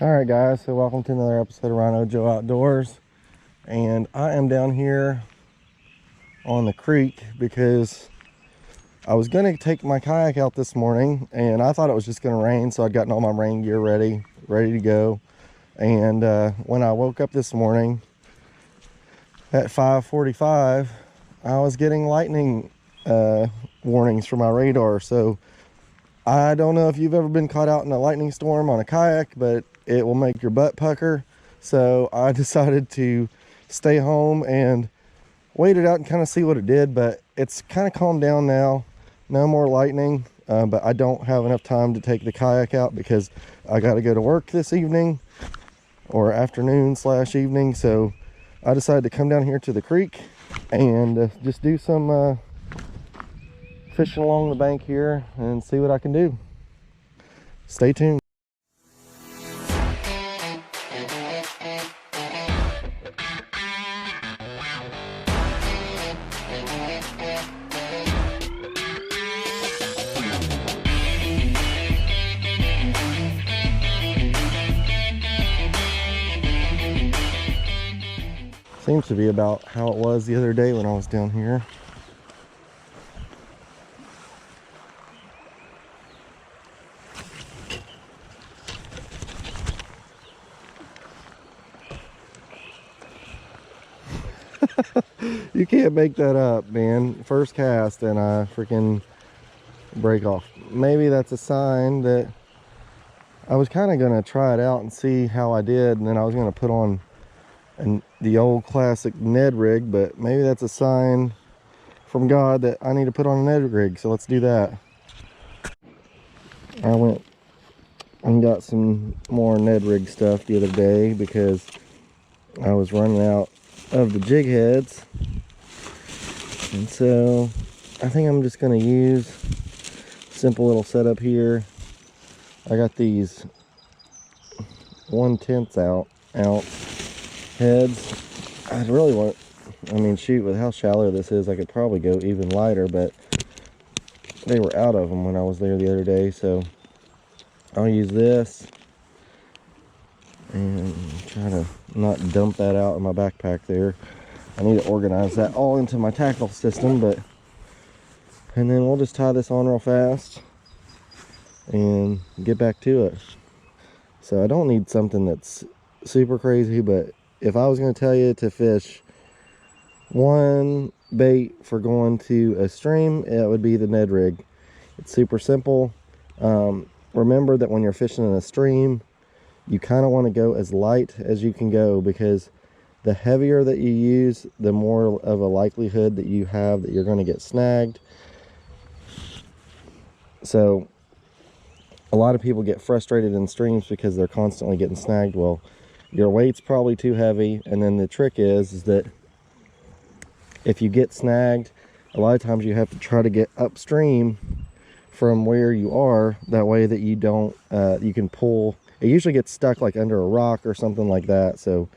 All right, guys, so welcome to another episode of RHINOjoe Outdoors. And I am down here on the creek because I was going to take my kayak out this morning, and I thought it was just going to rain, so I'd gotten all my rain gear ready to go. And when I woke up this morning at 5:45, I was getting lightning warnings from my radar. So I don't know if you've ever been caught out in a lightning storm on a kayak, but it will make your butt pucker. So I decided to stay home and wait it out and kind of see what it did. But it's kind of calmed down now. No more lightning, but I don't have enough time to take the kayak out because I got to go to work this evening, or afternoon / evening. So I decided to come down here to the creek and just do some fishing along the bank here and see what I can do. Stay tuned. Seems to be about how it was the other day when I was down here. You can't make that up, man. First cast and I freaking break off. Maybe that's a sign that I was kind of gonna try it out and see how I did, and then I was gonna put on the old classic Ned rig, but maybe that's a sign from God that I need to put on a Ned rig. So let's do that. I went and got some more Ned rig stuff the other day because I was running out of the jig heads, and so I think I'm just going to use simple little setup here. I got these 1/10 ounce heads. I really want, I mean, shoot, with how shallow this is, I could probably go even lighter, but they were out of them when I was there the other day. So I'll use this and try to not dump that out in my backpack there. I need to organize that all into my tackle system, and then we'll just tie this on real fast and get back to it. So I don't need something that's super crazy, but if I was going to tell you to fish one bait for going to a stream, it would be the Ned rig. It's super simple. Remember that when you're fishing in a stream, you kind of want to go as light as you can go, because the heavier that you use, the more of a likelihood that you have that you're going to get snagged. So a lot of people get frustrated in streams because they're constantly getting snagged. Well, your weight's probably too heavy, and then the trick is that if you get snagged, a lot of times you have to try to get upstream from where you are. That way that you don't, you can pull. It usually gets stuck like under a rock or something like that. So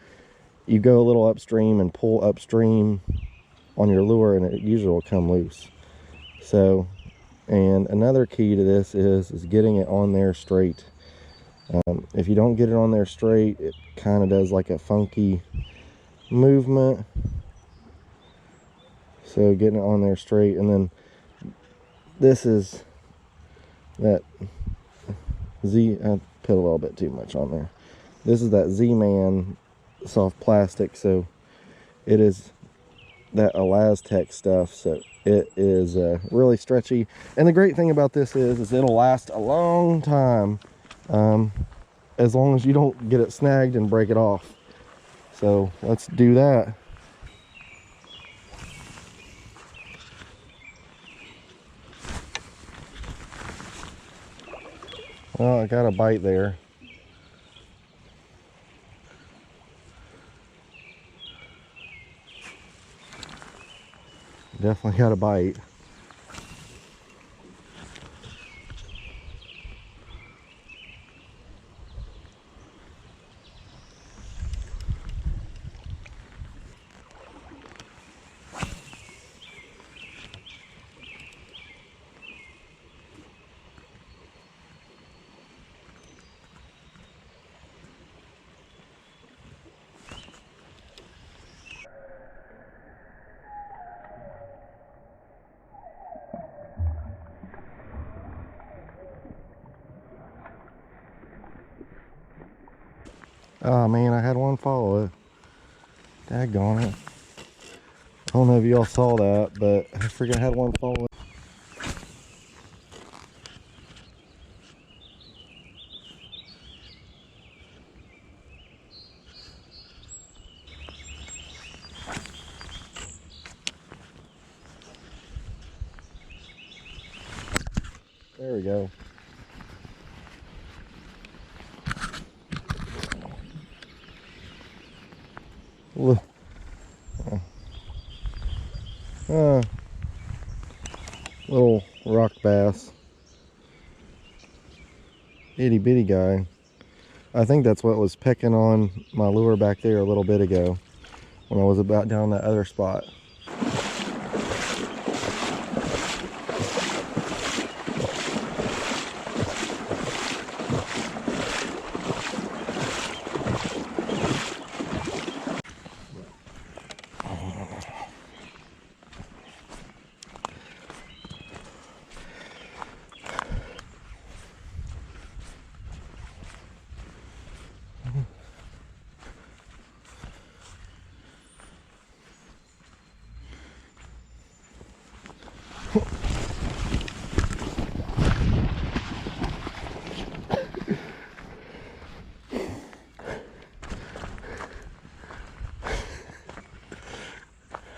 you go a little upstream and pull upstream on your lure, and it usually will come loose. So, and another key to this is getting it on there straight. If you don't get it on there straight, it kind of does like a funky movement. So getting it on there straight, and then this is that Z, I put a little bit too much on there. This is that Z-Man soft plastic, so it is that Elastec stuff, so it is really stretchy. And the great thing about this is it'll last a long time, as long as you don't get it snagged and break it off. So let's do that. Well, I got a bite there. Definitely got a bite. Oh man, I had one follow it. Daggone it. I don't know if y'all saw that, but I freaking had one follow it. There we go. Look. Little rock bass. Itty bitty guy. I think that's what was pecking on my lure back there a little bit ago when I was about down that other spot.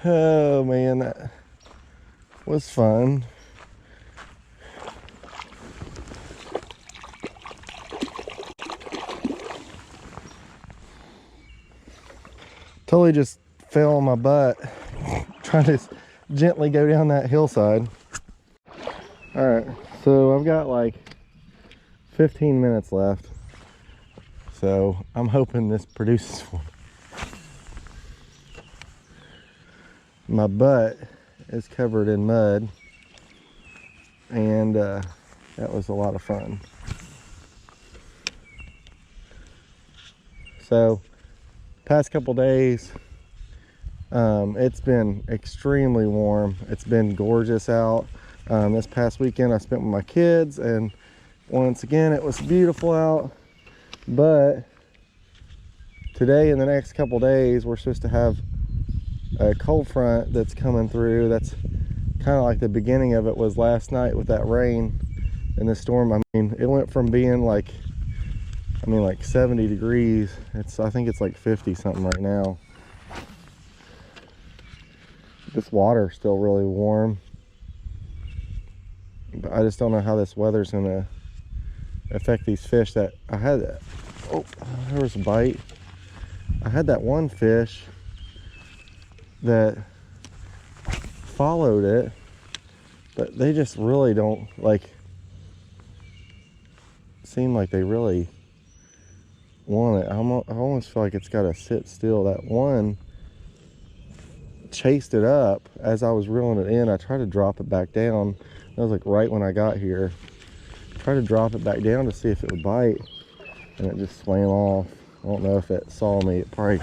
Oh man, that was fun. Totally just fell on my butt trying to gently go down that hillside. All right, so I've got like 15 minutes left, so I'm hoping this produces for me. My butt is covered in mud, and that was a lot of fun. So past couple days, it's been extremely warm. It's been gorgeous out. This past weekend I spent with my kids, and once again it was beautiful out. But today and the next couple days we're supposed to have a cold front that's coming through. That's kind of like the beginning of it was last night with that rain and the storm. I mean, it went from being like 70 degrees. I think it's like 50 something right now. This water's still really warm, but I just don't know how this weather's gonna affect these fish that I had. Oh, there was a bite. I had that one fish that followed it, but they just really don't seem like they really want it. I almost feel like it's got to sit still. That one chased it up as I was reeling it in. I tried to drop it back down. That was like right when I got here. Tried to drop it back down to see if it would bite, and it just swam off. I don't know if it saw me. It probably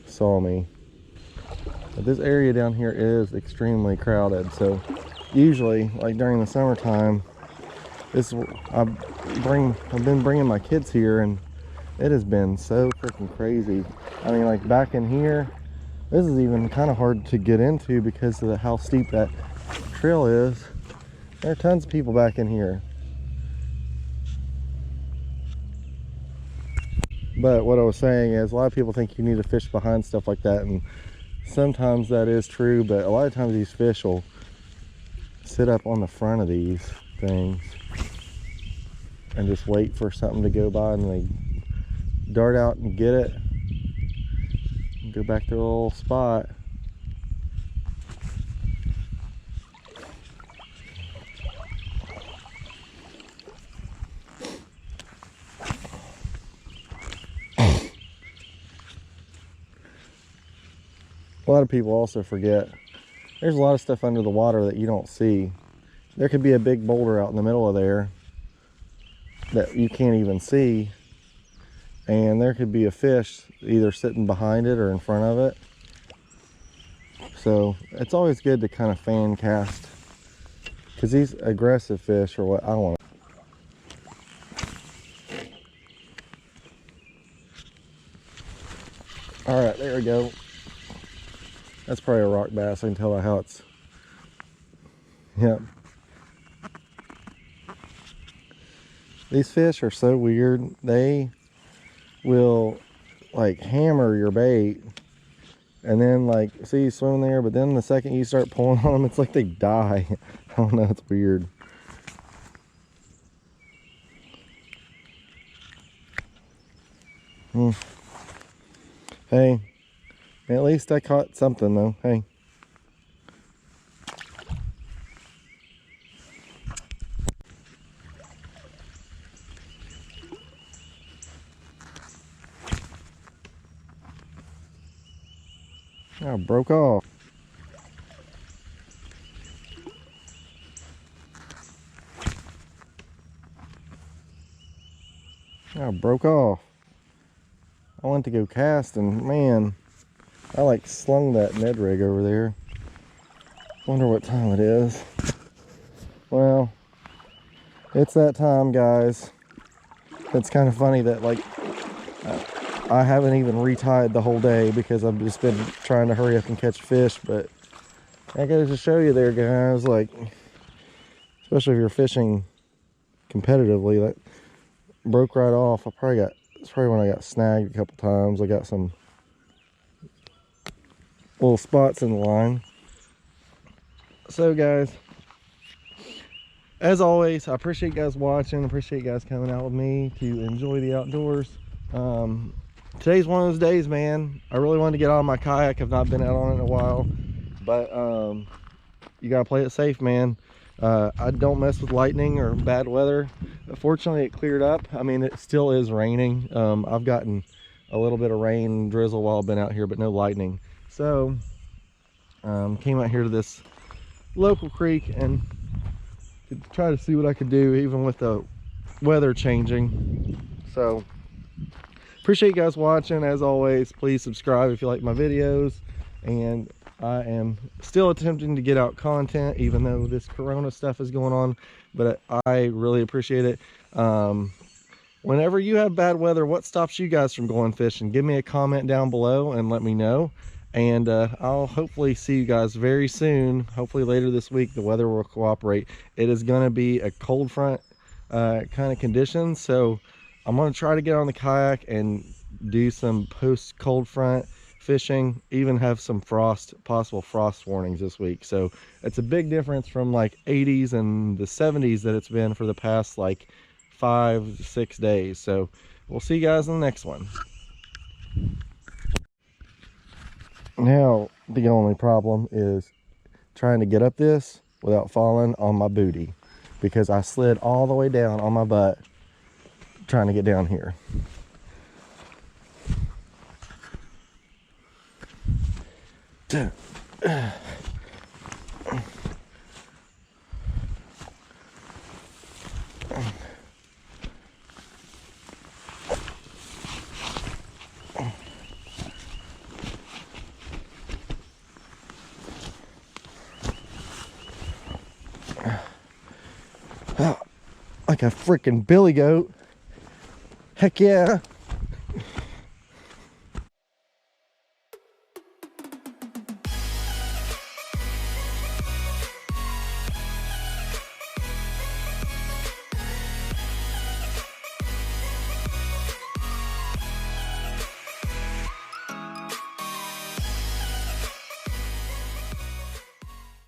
saw me. But this area down here is extremely crowded, so usually like during the summertime, I've been bringing my kids here, and it has been so freaking crazy. I mean, like back in here, this is even kind of hard to get into because of how steep that trail is. There are tons of people back in here. But what I was saying is, a lot of people think you need to fish behind stuff like that, and sometimes that is true, but a lot of times these fish will sit up on the front of these things and just wait for something to go by, and they dart out and get it and go back to their little spot. A lot of people also forget there's a lot of stuff under the water that you don't see. There could be a big boulder out in the middle of there that you can't even see, and there could be a fish either sitting behind it or in front of it. So it's always good to kind of fan cast, because these aggressive fish, or what, I don't want to. we go. That's probably a rock bass. I can tell by how it's, yep. These fish are so weird. They will like hammer your bait, and then like see you swim there, but then the second you start pulling on them, it's like they die. I don't know, it's weird. Hey, at least I caught something though. Hey. Oh, broke off. Oh, broke off. I went to go cast and man, I like slung that Ned rig over there. Wonder what time it is. Well, it's that time, guys. It's kind of funny that like I haven't even retied the whole day because I've just been trying to hurry up and catch fish, but I gotta just show you there, guys, like, especially if you're fishing competitively, that broke right off. It's probably when I got snagged a couple times. I got some little spots in the line. So guys, as always, I appreciate you guys watching. Appreciate you guys coming out with me to enjoy the outdoors. Today's one of those days, man. I really wanted to get out on my kayak. I've not been out on it in a while, but you gotta play it safe, man. I don't mess with lightning or bad weather. Fortunately, it cleared up. I mean, it still is raining. I've gotten a little bit of rain drizzle while I've been out here, but no lightning. So came out here to this local creek and to try to see what I could do even with the weather changing. So appreciate you guys watching. As always, please subscribe if you like my videos, and I am still attempting to get out content even though this corona stuff is going on, but I really appreciate it. Whenever you have bad weather, what stops you guys from going fishing? Give me a comment down below and let me know, and I'll hopefully see you guys very soon. Hopefully later this week the weather will cooperate. It is going to be a cold front kind of conditions, so I'm going to try to get on the kayak and do some post cold front fishing, even have some possible frost warnings this week. So it's a big difference from like 80s and the 70s that it's been for the past like 5-6 days. So we'll see you guys in the next one. Now the only problem is trying to get up this without falling on my booty, because I slid all the way down on my butt trying to get down here. Like a freaking billy goat. Heck yeah.